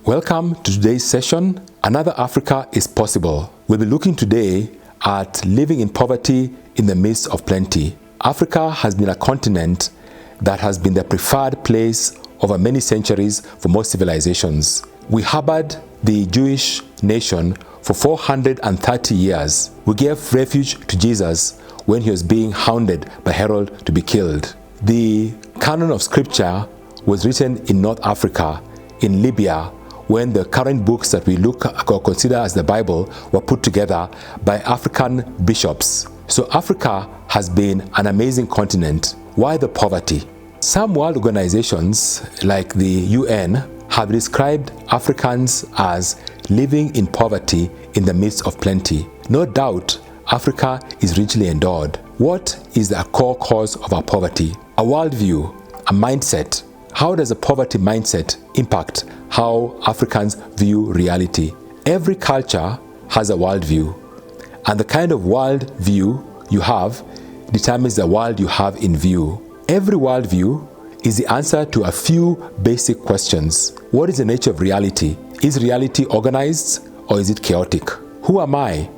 Welcome to today's session. Another Africa is possible. We'll be looking today at living in poverty in the midst of plenty. Africa has been a continent that has been the preferred place over many centuries for most civilizations. We harbored the Jewish nation for 430 years. We gave refuge to Jesus when he was being hounded by Herod to be killed. The canon of scripture was written in North Africa, in Libya, when the current books that we look or consider as the Bible were put together by African bishops. So Africa has been an amazing continent. Why the poverty? Some world organizations like the UN have described Africans as living in poverty in the midst of plenty. No doubt, Africa is richly endowed. What is the core cause of our poverty? A worldview, a mindset. How does a poverty mindset impact how Africans view reality? Every culture has a worldview, and the kind of worldview you have determines the world you have in view. Every worldview is the answer to a few basic questions. What is the nature of reality? Is reality organized or is it chaotic? Who am I?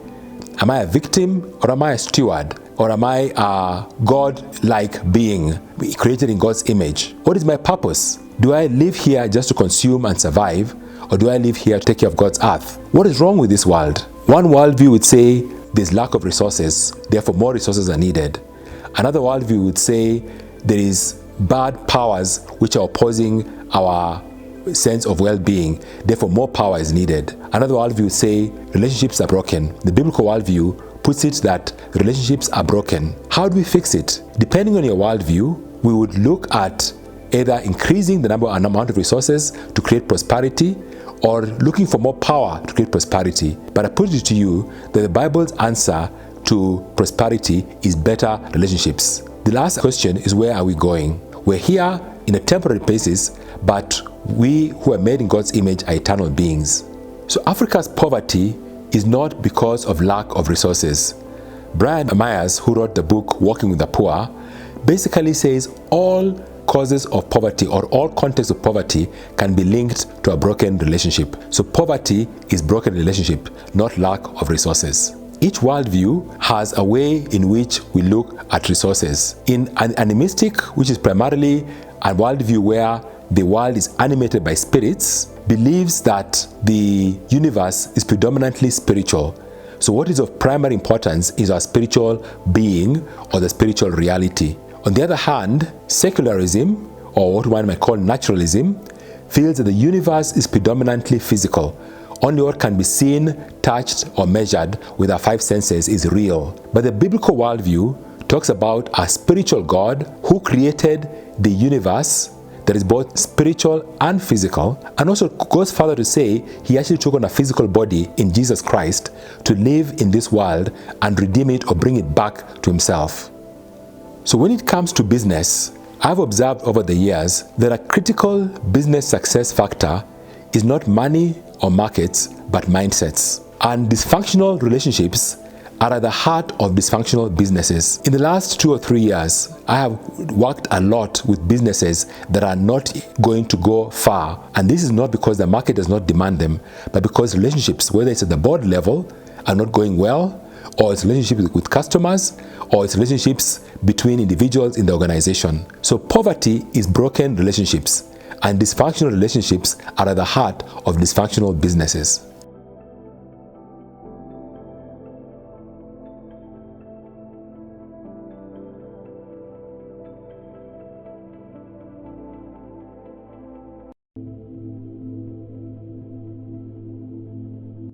Am I a victim or am I a steward? Or am I a God-like being created in God's image? What is my purpose? Do I live here just to consume and survive? Or do I live here to take care of God's earth? What is wrong with this world? One worldview would say there's lack of resources, therefore more resources are needed. Another worldview would say there is bad powers which are opposing our sense of well-being, therefore more power is needed. Another worldview would say relationships are broken. The biblical worldview puts it that relationships are broken. How do we fix it? Depending on your worldview, we would look at either increasing the number and amount of resources to create prosperity or looking for more power to create prosperity. But I put it to you that the Bible's answer to prosperity is better relationships. The last question is, where are we going? We're here in a temporary basis, but we who are made in God's image are eternal beings. So Africa's poverty is not because of lack of resources. Brian Myers, who wrote the book Walking with the Poor, basically says all causes of poverty or all contexts of poverty can be linked to a broken relationship. So poverty is broken relationship, not lack of resources. Each worldview has a way in which we look at resources. In an animistic, which is primarily a worldview where the world is animated by spirits, believes that the universe is predominantly spiritual. So what is of primary importance is our spiritual being or the spiritual reality. On the other hand, secularism, or what one might call naturalism, feels that the universe is predominantly physical. Only what can be seen, touched, or measured with our five senses is real. But the biblical worldview talks about a spiritual God who created the universe that is both spiritual and physical, and also goes further to say he actually took on a physical body in Jesus Christ to live in this world and redeem it or bring it back to himself. So when it comes to business, I've observed over the years that a critical business success factor is not money or markets, but mindsets. And dysfunctional relationships are at the heart of dysfunctional businesses. In the last 2 or 3 years, I have worked a lot with businesses that are not going to go far. And this is not because the market does not demand them, but because relationships, whether it's at the board level, are not going well, or it's relationships with customers, or it's relationships between individuals in the organization. So poverty is broken relationships, and dysfunctional relationships are at the heart of dysfunctional businesses.